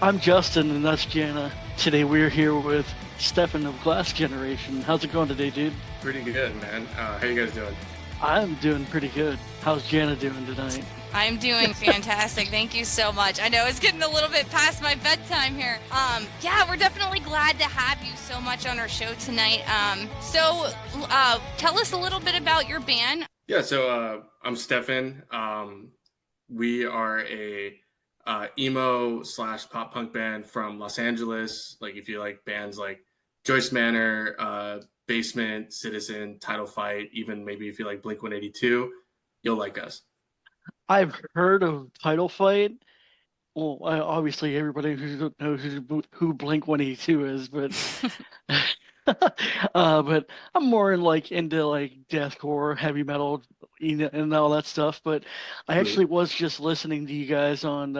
I'm Justin, and that's Jana. Today we're here with Stefan of Glass Generation. How's it going today, dude? Pretty good, man. How you guys doing? I'm doing pretty good. How's Jana doing tonight? I'm doing fantastic. Thank you so much. I know it's getting a little bit past my bedtime here. Yeah, we're definitely glad to have you so much on our show tonight. Tell us a little bit about your band. Yeah, so I'm Stefan. We are a emo slash pop punk band from Los Angeles. Like if you like bands like Joyce Manor, Basement, Citizen, Title Fight, even maybe if you like Blink 182, you'll like us. I've heard of Title Fight. Well, obviously everybody who knows who Blink 182 is, but but I'm more into like deathcore, heavy metal, and all that stuff. But I actually was just listening to you guys on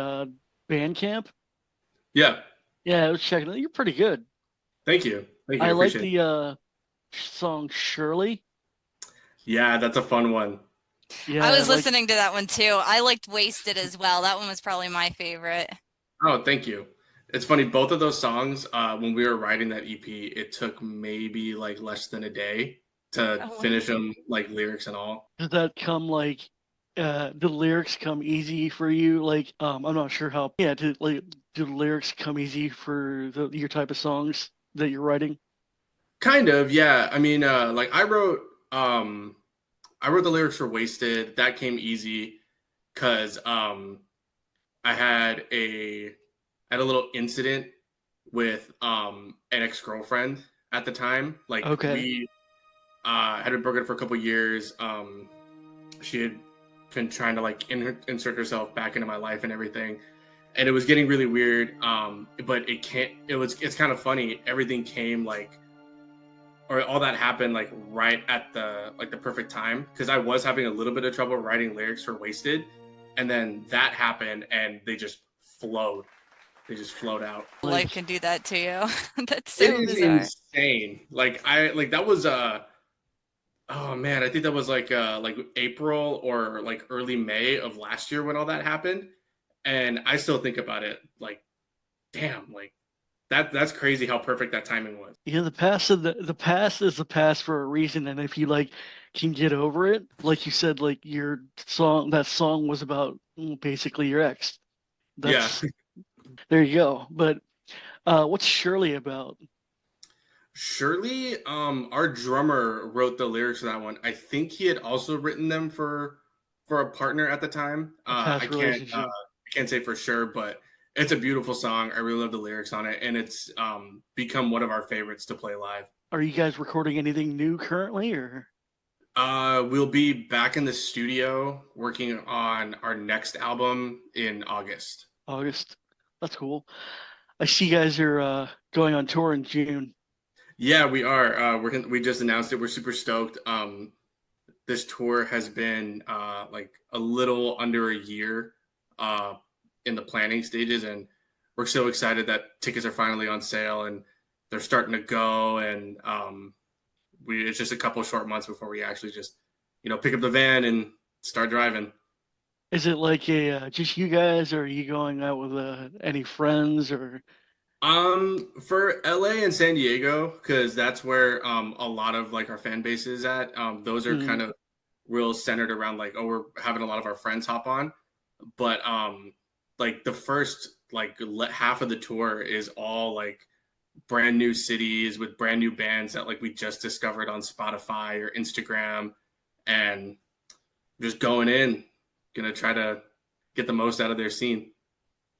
Bandcamp. Yeah. Yeah, I was checking it. You're pretty good. Thank you. Thank you. I like the song Shirley. Yeah, that's a fun one. Yeah, I was listening to that one too. I liked Wasted as well. That one was probably my favorite. Oh, thank you. It's funny, both of those songs, when we were writing that EP, it took maybe like less than a day to finish them, like lyrics and all. Does that come like the lyrics come easy for you? Like, I'm not sure how. Yeah, do the lyrics come easy for your type of songs that you're writing? Kind of, yeah. I mean, like I wrote the lyrics for Wasted. That came easy because I had a little incident with an ex-girlfriend at the time. Like we had been broken for a couple years. She had been trying to like insert herself back into my life and everything, and it was getting really weird. But it's kind of funny. Everything came or all that happened like right at the perfect time, because I was having a little bit of trouble writing lyrics for Wasted, and then that happened and they just flowed. They just flowed out. Life can do that to you. That's so it is bizarre. Insane. That was oh man, I think that was like April or like early May of last year when all that happened, and I still think about it like, damn, like that's crazy how perfect that timing was. Yeah, the past is the past for a reason, and if you can get over it, like you said, like that song was about basically your ex. Yeah. There you go. But what's Shirley about? Shirley, our drummer wrote the lyrics for that one. I think he had also written them for a partner at the time. I can't say for sure, but it's a beautiful song. I really love the lyrics on it, and it's become one of our favorites to play live. Are you guys recording anything new currently, or? We'll be back in the studio working on our next album in August. August. That's cool. I see you guys are going on tour in June. Yeah, we are. We just announced it. We're super stoked. This tour has been like a little under a year in the planning stages, and we're so excited that tickets are finally on sale and they're starting to go. And it's just a couple short months before we actually just pick up the van and start driving. Is it like just you guys, or are you going out with any friends or? For LA and San Diego, because that's where a lot of like our fan base is at. Those are kind of real centered around like, oh, we're having a lot of our friends hop on. But like the first half of the tour is all like brand new cities with brand new bands that like we just discovered on Spotify or Instagram, and just gonna try to get the most out of their scene.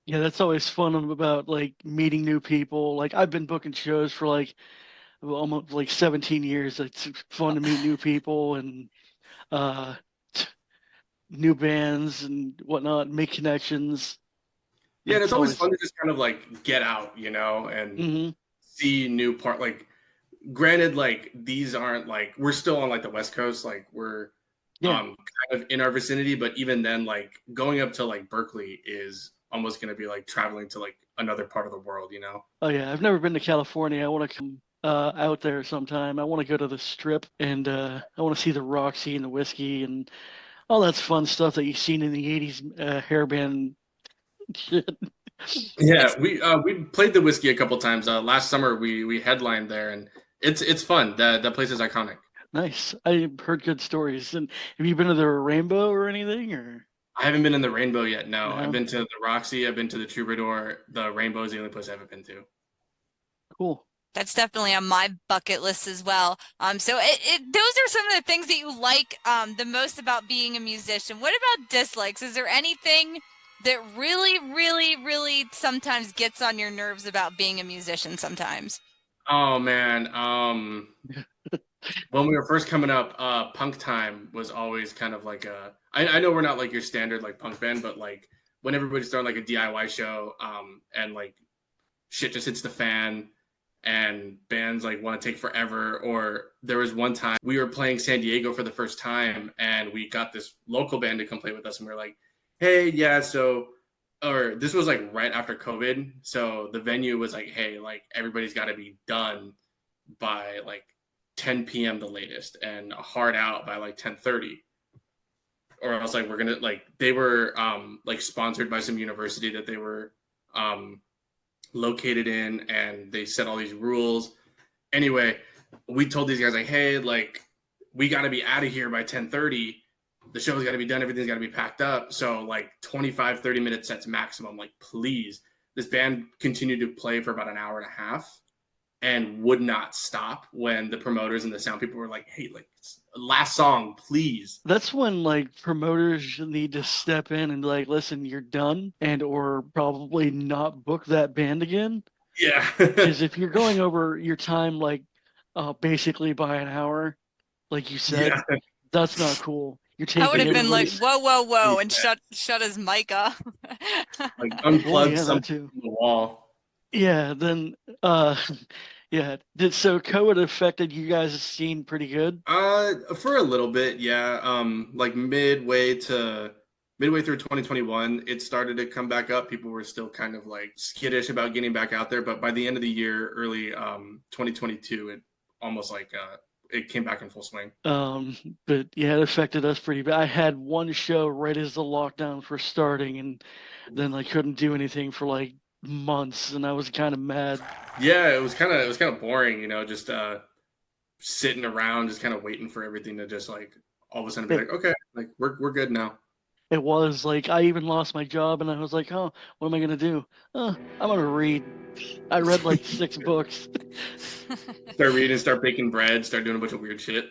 Yeah, that's always fun about like meeting new people. Like I've been booking shows for like almost like 17 years. It's fun to meet new people and new bands and whatnot, make connections. Yeah, and it's always fun to just kind of like get out, and see new part. Like, granted, like these aren't like, we're still on like the West Coast, like we're kind of in our vicinity, but even then, like going up to like Berkeley is almost going to be like traveling to like another part of the world, Oh yeah, I've never been to California. I want to come out there sometime. I want to go to the Strip, and I want to see the Roxy and the whiskey and all that's fun stuff that you've seen in the 80s hair band shit. Yeah, we played the Whiskey a couple times. Last summer we headlined there, and it's fun. That place is iconic. Nice. I heard good stories. And have you been to the Rainbow or anything? Or I haven't been in the Rainbow yet. No, I've no? been to the Roxy. I've been to the Troubadour. The Rainbow is the only place I haven't been to. Cool. That's definitely on my bucket list as well. So those are some of the things that you like the most about being a musician. What about dislikes? Is there anything that really, really, really sometimes gets on your nerves about being a musician sometimes? Oh man, when we were first coming up, Punk Time was always kind of like a. I know we're not like your standard like punk band, but like when everybody's throwing like a DIY show, and like shit just hits the fan, and bands like want to take forever. Or there was one time we were playing San Diego for the first time, and we got this local band to come play with us, and we are like, hey, yeah, so. Or this was like right after COVID, so the venue was like, hey, like everybody's got to be done by like 10 p.m. the latest, and a hard out by like 10:30, or else like we're gonna like they were like sponsored by some university that they were located in, and they set all these rules. Anyway, we told these guys like, hey, like we got to be out of here by 10:30. The show's got to be done. Everything's got to be packed up. So like 25-30 minute sets maximum. Like, please. This band continued to play for about an hour and a half and would not stop when the promoters and the sound people were like, hey, like last song, please. That's when like promoters need to step in and be like, listen, you're done, and or probably not book that band again. Yeah. Because if you're going over your time like basically by an hour, like you said, Yeah. that's not cool. You're I would taking have been like, everybody's. whoa, whoa, whoa, and Yeah. shut his mic off. Like Well, unplug yeah, that something too. from the wall. Yeah, then yeah. So COVID affected you guys' scene pretty good? For a little bit, yeah. Like midway through 2021, it started to come back up. People were still kind of like skittish about getting back out there, but by the end of the year, early 2022, it almost like it came back in full swing. But yeah, it affected us pretty bad. I had one show right as the lockdowns were starting, and then I couldn't do anything for like months, and I was kind of mad. Yeah, it was kind of boring, just sitting around, just kind of waiting for everything to just like all of a sudden be It, like, okay, like we're good now. it was like I even lost my job, and I was like, oh, what am I gonna do? I'm gonna read. I read like 6 books. Start reading, start baking bread, start doing a bunch of weird shit.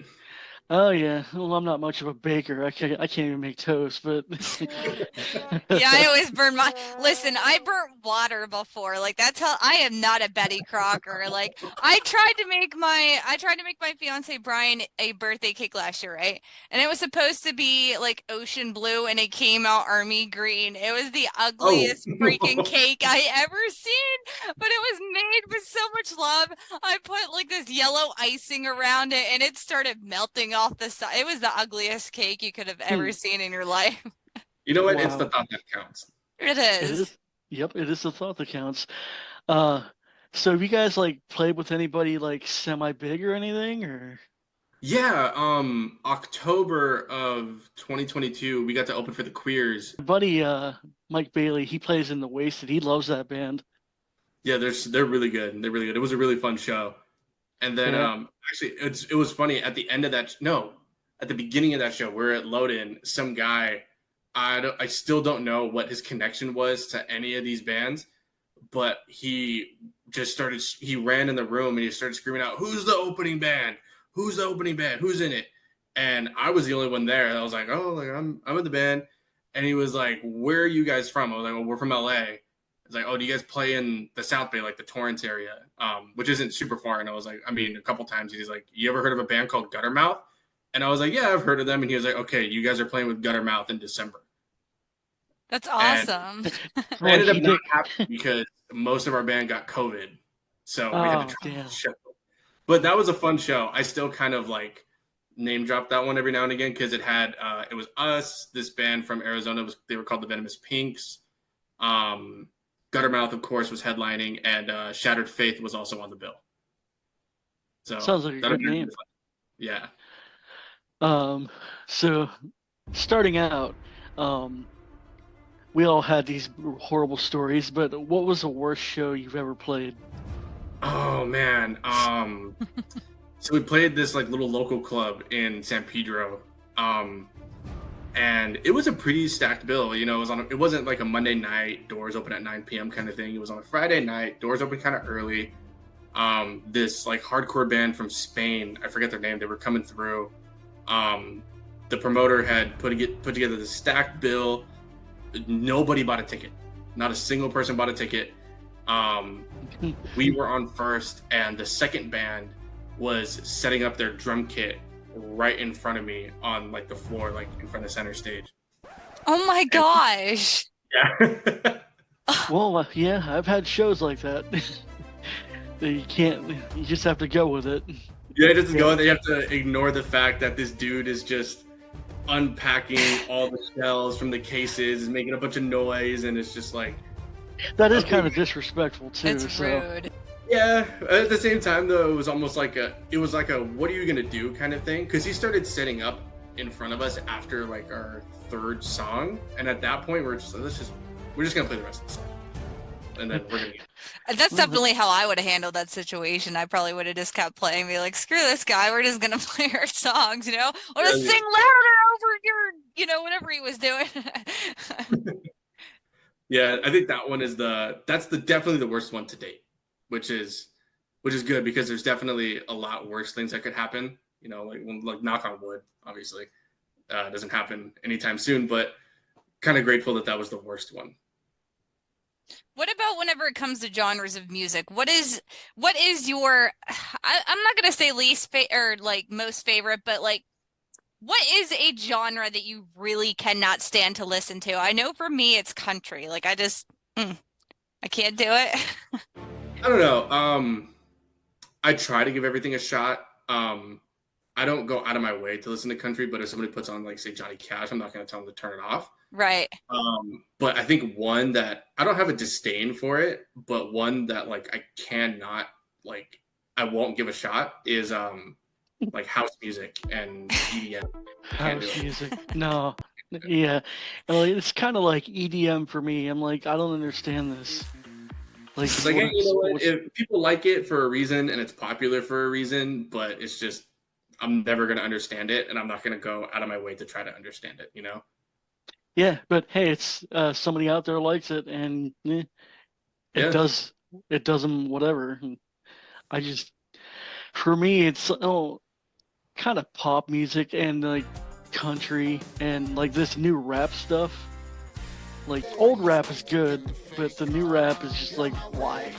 Oh yeah, well I'm not much of a baker. I can't even make toast, but Yeah, I always burn my. Listen, I burnt water before. Like that's how I am not a Betty Crocker. Like I tried to make my fiance Brian a birthday cake last year, right? And it was supposed to be like ocean blue, and it came out army green. It was the Oh. ugliest freaking cake I ever seen, but it was made with so much love. I put like this yellow icing around it, and it started melting off the side. It was the ugliest cake you could have ever seen in your life. You know what? It's the wow. thought that counts. It It is. is. Yep, it is the thought that counts. Uh, so have you guys like played with anybody like semi big or anything or? Yeah, October of 2022, we got to open for the Queers. My buddy Mike Bailey, he plays in the Wasted. He loves that band. Yeah, they're really good. They're really good. It was a really fun show. And then Yeah. actually it was funny at the end of that no, at the beginning of that show, we're at Load-In, some guy I still don't know what his connection was to any of these bands, but he ran in the room and he started screaming out, "Who's the opening band? Who's the opening band? Who's in it?" And I was the only one there. And I was like, "Oh, like I'm in the band." And he was like, "Where are you guys from?" I was like, "Well, we're from LA." It's like, "Oh, do you guys play in the South Bay, like the Torrance area?" Which isn't super far. And I was like, I mean, a couple times. He's like, "You ever heard of a band called Guttermouth?" And I was like, "Yeah, I've heard of them." And he was like, "Okay, you guys are playing with Guttermouth in December." That's And awesome. I ended up not happening because most of our band got COVID. So we had to Oh, try damn. to show. But that was a fun show. I still kind of like name drop that one every now and again because it had it was us, this band from Arizona, they were called the Venomous Pinks. Guttermouth, of course, was headlining, and Shattered Faith was also on the bill. So Sounds like a good name. Yeah. So starting out, we all had these horrible stories, but what was the worst show you've ever played? Oh man. So we played this like little local club in San Pedro. And it was a pretty stacked bill. You know, it wasn't like a Monday night, doors open at 9 p.m. kind of thing. It was on a Friday night, doors open kind of early. This like hardcore band from Spain, I forget their name, they were coming through. The promoter had put together the stacked bill. Nobody bought a ticket. Not a single person bought a ticket. We were on first, and the second band was setting up their drum kit right in front of me on like the floor, like in front of the center stage. Oh my gosh. Yeah. Well, yeah, I've had shows like that. You just have to go with it. Yeah, just go. They have to ignore the fact that this dude is just unpacking all the shells from the cases, is making a bunch of noise, and it's just like that is kind of disrespectful too. It's rude. Yeah, at the same time though, it was almost like a what are you gonna do kind of thing, because he started setting up in front of us after like our third song, and at that point we're just gonna play the rest of the song, and then we're gonna That's definitely how I would have handled that situation. I probably would have just kept playing, be like, screw this guy, we're just gonna play our songs, you know, or just sing louder over your, you know, whatever he was doing. Yeah, I think that one is definitely the worst one to date, which is good, because there's definitely a lot worse things that could happen. You know, like knock on wood, obviously, doesn't happen anytime soon, but kind of grateful that was the worst one. What about whenever it comes to genres of music? What is your, I'm not gonna say or like most favorite, but like, what is a genre that you really cannot stand to listen to? I know for me it's country. Like I can't do it. I don't know. I try to give everything a shot. I don't go out of my way to listen to country, but if somebody puts on like say Johnny Cash, I'm not going to tell them to turn it off. Right. But I think one that I don't have a disdain for it, but one that like I cannot, like I won't give a shot is like house music and EDM. House music, no, yeah, it's kind of like EDM for me. I'm like, I don't understand this. Like, it's like, hey, you know what? If people like it for a reason and it's popular for a reason, but it's just I'm never gonna understand it, and I'm not gonna go out of my way to try to understand it. You know? Yeah, but hey, it's somebody out there likes it, and does them whatever. I just, for me, it's kind of pop music and like country and like this new rap stuff. Like old rap is good, but the new rap is just like, why?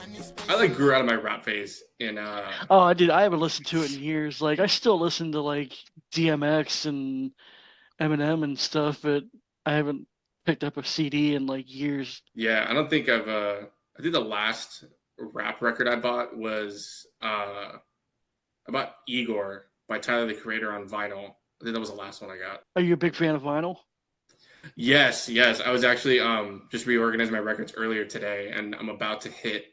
I like grew out of my rap phase in Oh, I did. I haven't listened to it in years. Like I still listen to like DMX and Eminem and stuff, but I haven't picked up a CD in like years. Yeah, I don't think I think the last rap record I bought was I bought Igor by Tyler the Creator on vinyl. I think that was the last one I got. Are you a big fan of vinyl? Yes. I was actually just reorganizing my records earlier today, and I'm about to hit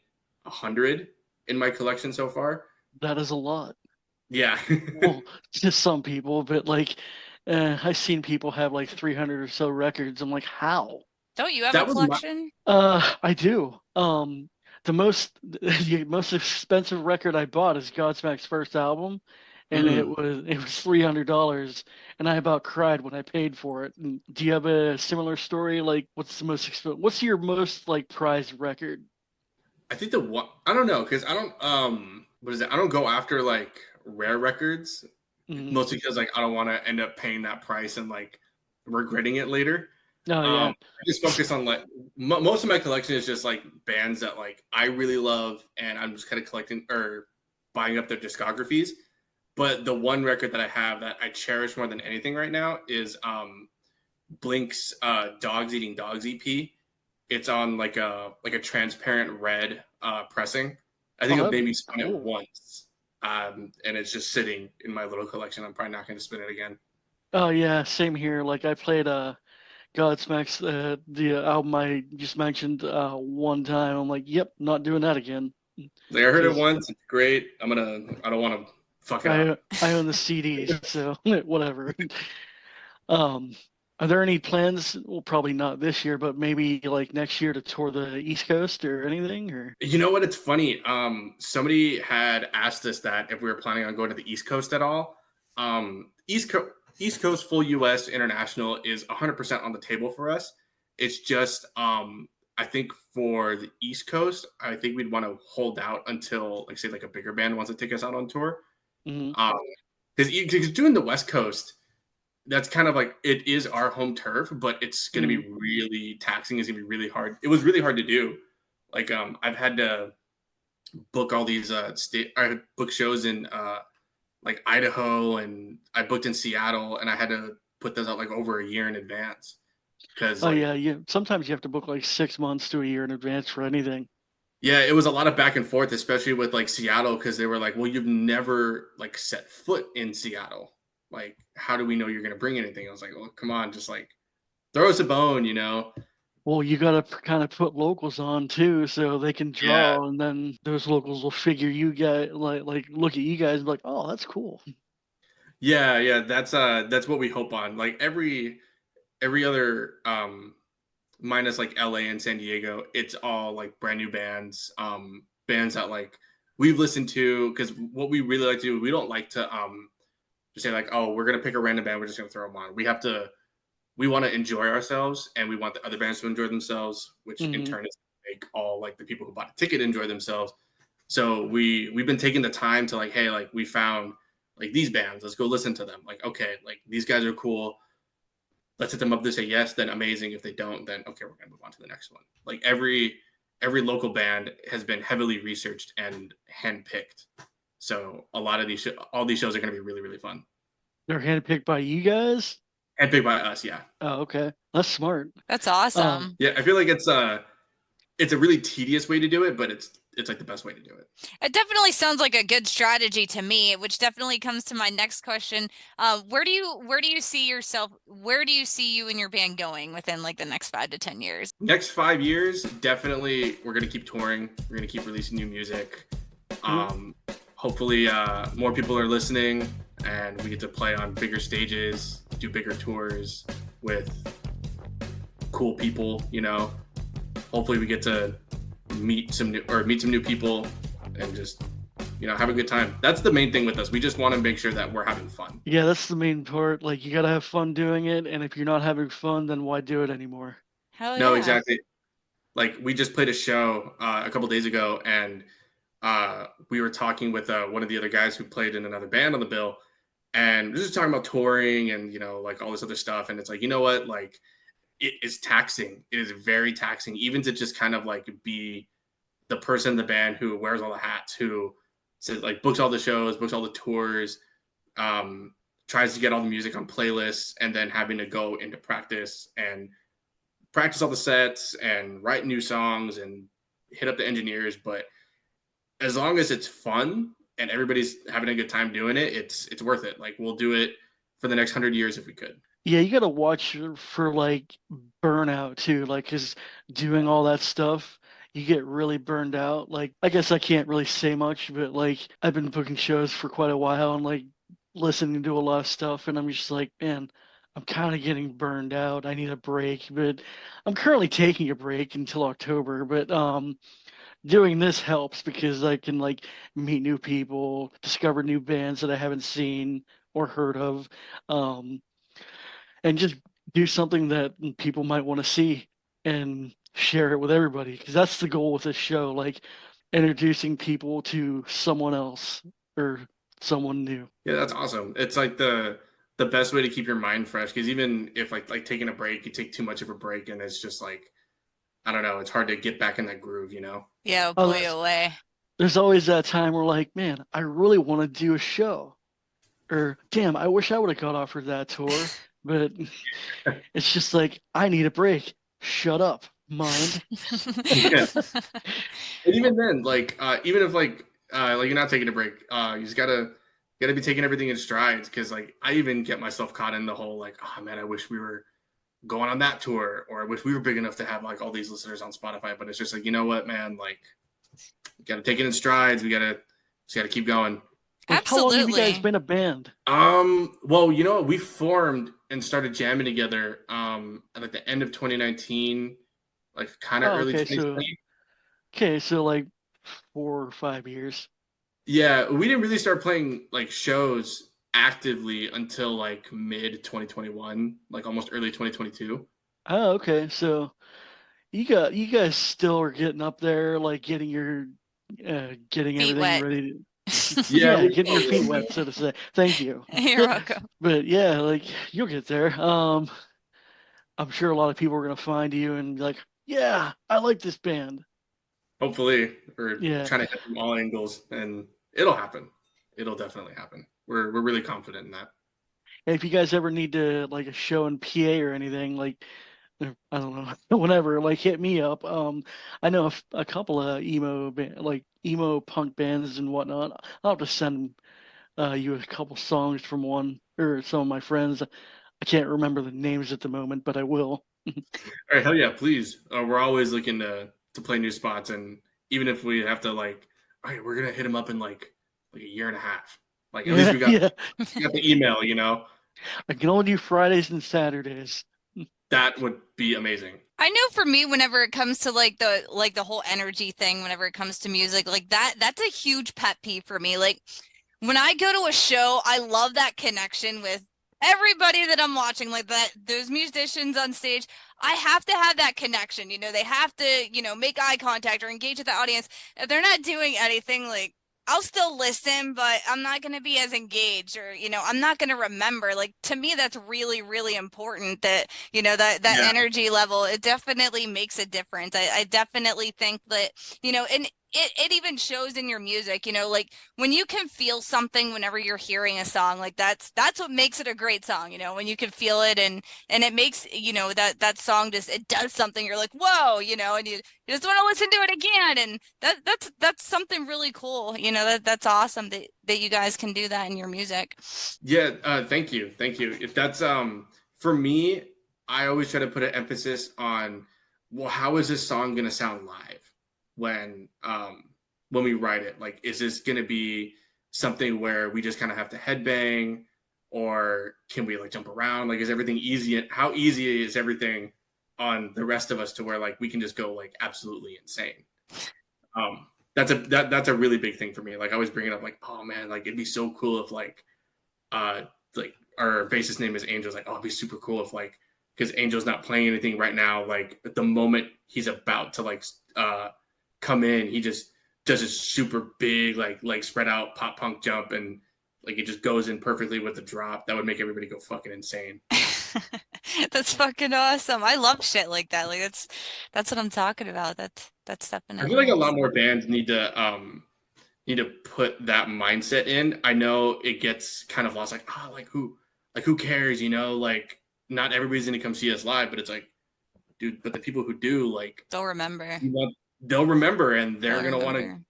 100 in my collection so far. That is a lot. Yeah. Well, to some people, but like I've seen people have like 300 or so records. I'm like, how? Don't you have a collection? I do. The most expensive record I bought is Godsmack's first album, and it was $300, and I about cried when I paid for it. And do you have a similar story? Like, what's your most like prized record? I think I don't know, because I don't what is it? I don't go after like rare records, mostly because like I don't want to end up paying that price and like regretting it later. Yeah. I just focus on like most of my collection is just like bands that like I really love, and I'm just kind of collecting or buying up their discographies. But the one record that I have that I cherish more than anything right now is Blink's Dogs Eating Dogs EP. It's on like a transparent red pressing. I think I've maybe spun it once, and it's just sitting in my little collection. I'm probably not going to spin it again. Oh yeah, same here. Like I played Godsmack's the album I just mentioned one time. I'm like, yep, not doing that again. Like I heard it once, it's great. I don't want to fuck it up. I own the CDs, so whatever. Are there any plans? Well, probably not this year, but maybe like next year to tour the East Coast or anything? Or You know what? It's funny. Somebody had asked us that if we were planning on going to the East Coast at all. East Coast, full U.S. international is 100% on the table for us. It's just, I think for the East Coast, I think we'd want to hold out until, like, say, like a bigger band wants to take us out on tour. Because doing the West Coast, that's kind of like, it is our home turf, but it's going to be really taxing. It's going to be really hard. It was really hard to do. Like, I've had to book all these I book shows in like Idaho, and I booked in Seattle, and I had to put those out like over a year in advance. Because sometimes you have to book like 6 months to a year in advance for anything. Yeah, it was a lot of back and forth, especially with like Seattle, because they were like, well, you've never like set foot in Seattle. Like, how do we know you're going to bring anything? I was like, well, come on, just like throw us a bone, you know? Well, you got to kind of put locals on too, so they can draw, and then those locals will figure you guys like look at you guys and be like, oh, that's cool. Yeah, that's what we hope on. Like every other minus like LA and San Diego, it's all like brand new bands, bands that like we've listened to, because what we really like to do, we don't like to just say like, oh, we're gonna pick a random band, we're just gonna throw them on. We want to enjoy ourselves, and we want the other bands to enjoy themselves, which in turn is make all like the people who bought a ticket enjoy themselves. So we've been taking the time to like, hey, like we found like these bands, let's go listen to them. Like, okay, like these guys are cool. Let's hit them up. They say yes, then amazing. If they don't, then okay, we're gonna move on to the next one. Like every local band has been heavily researched and handpicked. So a lot of all these shows are gonna be really, really fun. They're handpicked by you guys? Handpicked by us, yeah. Oh, okay. That's smart. That's awesome. Yeah, I feel like it's a really tedious way to do it, but it's like the best way to do it. It definitely sounds like a good strategy to me, which definitely comes to my next question. Where do you see yourself? Where do you see you and your band going within like the next 5 to 10 years? Next 5 years, definitely we're gonna keep touring. We're gonna keep releasing new music. Hopefully, more people are listening, and we get to play on bigger stages, do bigger tours with cool people. You know, hopefully we get to meet some new people and just, you know, have a good time. That's the main thing with us. We just want to make sure that we're having fun. Yeah, that's the main part. Like, you gotta have fun doing it, and if you're not having fun, then why do it anymore? Hell yeah. No, exactly. Like, we just played a show a couple days ago, and we were talking with one of the other guys who played in another band on the bill, and we were just talking about touring and, you know, like all this other stuff. And it's like, you know what, like, it is taxing. It is very taxing, even to just kind of like be the person in the band who wears all the hats, who says like books all the shows, books all the tours, tries to get all the music on playlists, and then having to go into practice and practice all the sets and write new songs and hit up the engineers. But as long as it's fun and everybody's having a good time doing it, it's worth it. Like, we'll do it for the next 100 years if we could. Yeah, you gotta watch for like burnout too. Like, 'cause doing all that stuff, you get really burned out. Like, I guess I can't really say much, but like I've been booking shows for quite a while and like listening to a lot of stuff, and I'm just like, man, I'm kind of getting burned out. I need a break, but I'm currently taking a break until October. But doing this helps because I can like meet new people, discover new bands that I haven't seen or heard of, and just do something that people might want to see and share it with everybody, because that's the goal with this show, like introducing people to someone else or someone new. Yeah, that's awesome. It's like the best way to keep your mind fresh, because even if like taking a break, you take too much of a break and it's just like, I don't know, it's hard to get back in that groove, you know? Yeah, blow you away. There's always that time where like, man, I really want to do a show, or damn, I wish I would have got offered that tour. But it's just like, I need a break. Shut up, mind. Yeah. And even then, like, even if like you're not taking a break, you just gotta be taking everything in strides. Because like, I even get myself caught in the whole like, oh man, I wish we were going on that tour, or I wish we were big enough to have like all these listeners on Spotify. But it's just like, you know what, man, like, you gotta take it in strides. We just gotta keep going. Like, how long have you guys Absolutely. been a band? Well, you know, we formed and started jamming together at like the end of 2019, like kind of Oh, early okay, 2020. so like 4 or 5 years. Yeah, we didn't really start playing like shows actively until like mid 2021, like almost early 2022. Oh, okay. So you guys still are getting up there, like getting Feet everything wet. ready Yeah, yeah, we getting your a feet little bit. wet, so to say. Thank you. You're welcome. But yeah, like you'll get there. I'm sure a lot of people are gonna find you and be like, yeah, I like this band. Hopefully, we're Yeah. trying to hit from all angles, and it'll happen. It'll definitely happen. We're really confident in that. And if you guys ever need to like a show in PA or anything, like I don't know, whenever, like hit me up. I know a couple of like emo punk bands and whatnot. I'll have to send you a couple songs from one or some of my friends. I can't remember the names at the moment, but I will. All right, hell yeah, please. We're always looking to play new spots, and even if we have to like, all right, we're gonna hit them up in like a year and a half. Like at least Yeah, yeah. we got the email, you know. I can only do Fridays and Saturdays. That would be amazing. I know for me, whenever it comes to like the whole energy thing, whenever it comes to music, like that's a huge pet peeve for me. Like when I go to a show, I love that connection with everybody that I'm watching, like that those musicians on stage. I have to have that connection. You know, they have to, make eye contact or engage with the audience. If they're not doing anything, like I'll still listen, but I'm not going to be as engaged or, I'm not going to remember. Like to me, that's really, really important that, that Yeah, energy level, it definitely makes a difference. I definitely think that, and it even shows in your music, like when you can feel something whenever you're hearing a song, like that's what makes it a great song, when you can feel it and it makes, that song just, it does something. You're like, whoa, and you just want to listen to it again. And that's something really cool. That's awesome that you guys can do that in your music. yeah. Thank you, thank you. If that's for me, I always try to put an emphasis on, well, how is this song gonna sound live when we write it? Like, is this gonna be something where we just kind of have to headbang, or can we like jump around? Like, is everything easy? How easy is everything on the rest of us to where like we can just go like absolutely insane? That's a really big thing for me. Like I always bring it up, like, oh man, like it'd be so cool if uh like our bassist name is Angel. Like, oh, it'd be super cool if like, because Angel's not playing anything right now. Like at the moment he's about to like come in, he just does a super big like spread out pop punk jump, and like it just goes in perfectly with the drop. That would make everybody go fucking insane. That's fucking awesome. I love shit like that. Like that's what I'm talking about. That's I feel like definitely a lot more bands need to put that mindset in. I know it gets kind of lost, like, oh, like who cares, you know? Like not everybody's gonna come see us live, but it's like, dude, but the people who do, like, they'll remember. they'll remember, and they're They'll gonna want to. remember.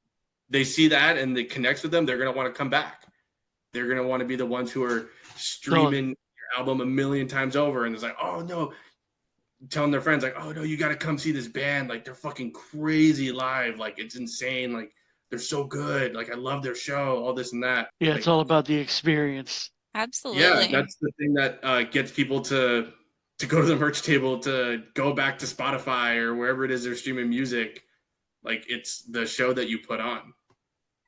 They see that and it connects with them. They're gonna want to come back. They're gonna want to be the ones who are So streaming your album a million times over, and it's like, oh no, telling their friends like, oh no, you got to come see this band. Like they're fucking crazy live. Like it's insane. Like they're so good. Like I love their show. All this and that. yeah, it's Like all about the experience. yeah, Absolutely. that's the thing that gets people to go to the merch table, to go back to Spotify or wherever it is they're streaming music. Like it's the show that you put on.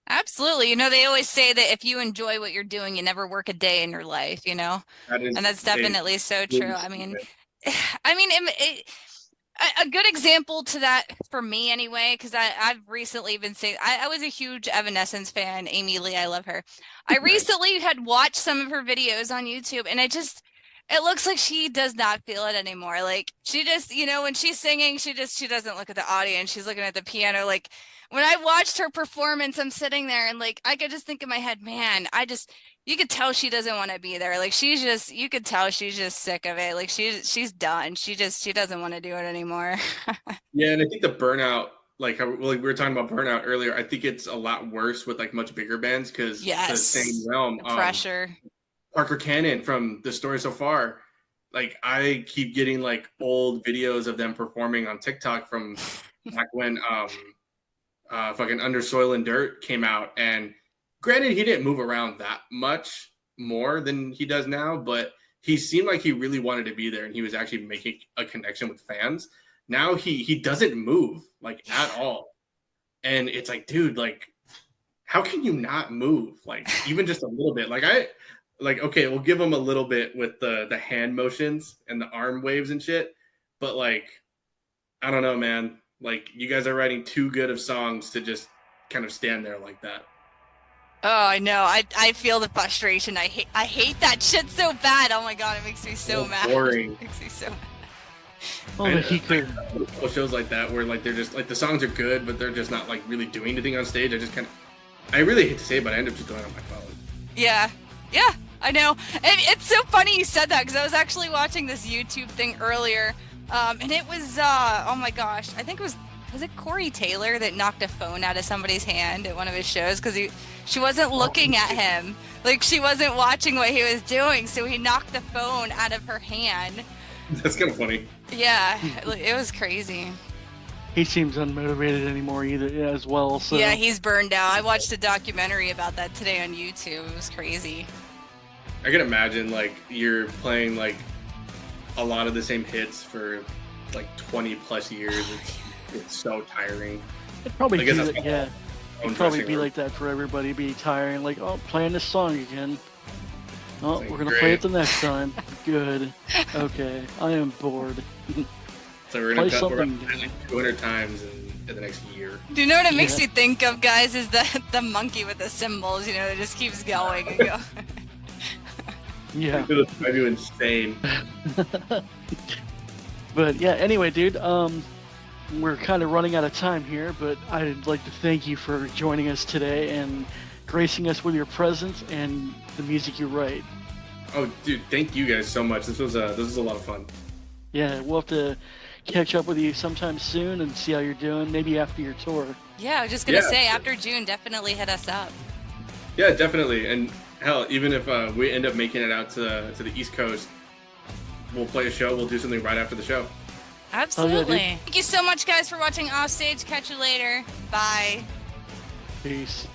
Absolutely. They always say that if you enjoy what you're doing, you never work a day in your life, That and is that's a definitely so true. good I mean, statement. a good example to that for me anyway, because I've recently been saying I was a huge Evanescence fan. Amy Lee, I love her. I Nice. recently had watched some of her videos on YouTube, and it looks like she does not feel it anymore. Like she just, when she's singing, she doesn't look at the audience. She's looking at the piano. Like when I watched her performance, I'm sitting there and like I could just think in my head, man, you could tell she doesn't want to be there. Like you could tell she's just sick of it. Like she's done. She doesn't want to do it anymore. Yeah, and I think the burnout, like we were talking about burnout earlier, I think it's a lot worse with like much bigger bands, because the same Yes. realm. The pressure. Parker Cannon from The Story So Far, like I keep getting like old videos of them performing on TikTok from back when fucking Under Soil and Dirt came out, and granted, he didn't move around that much more than he does now, but he seemed like he really wanted to be there and he was actually making a connection with fans. Now he doesn't move like at all. And it's like, dude, like, how can you not move? Like, even just a little bit. Okay, we'll give him a little bit with the hand motions and the arm waves and shit. But like, I don't know, man. Like, you guys are writing too good of songs to just kind of stand there like that. Oh, I know. I feel the frustration. I hate that shit so bad. Oh my god, it makes me so mad. Boring. It makes me so mad. Oh, he could. Shows like that where like they're just like the songs are good, but they're just not like really doing anything on stage. I really hate to say it, but I end up just doing it on my phone. Yeah, I know. And it's so funny you said that because I was actually watching this YouTube thing earlier, and it was oh my gosh, I think was it Corey Taylor that knocked a phone out of somebody's hand at one of his shows because she wasn't looking at him, like she wasn't watching what he was doing, so he knocked the phone out of her hand. That's kind of funny. Yeah, it was crazy. He seems unmotivated anymore either, as well. So yeah, he's burned out. I watched a documentary about that today on YouTube. It was crazy. I can imagine like you're playing like a lot of the same hits for like 20 plus years. It's so tiring. It'd probably be that, yeah. It'd probably be room. like that for everybody. It'd be tiring. Like, oh, playing this song again. Oh, like, we're gonna great. play it the next time. Good. Okay, I am bored. So we're gonna Play play something. like 200 times in the next year. Do you know what it makes me think of, guys? Is the monkey with the cymbals? You know, it just keeps going and going. Yeah. It'll drive you insane. But yeah, anyway, dude, we're kind of running out of time here, but I'd like to thank you for joining us today and gracing us with your presence and the music you write. Oh, dude, thank you guys so much. This was a lot of fun. Yeah, we'll have to catch up with you sometime soon and see how you're doing, maybe after your tour. Yeah, I was just gonna say, sure. after June, definitely hit us up. Yeah, definitely. And hell, even if we end up making it out to the East Coast, we'll play a show. We'll do something right after the show. Absolutely. Oh, yeah, Thank you so much, guys, for watching Offstage. Catch you later. Bye. Peace.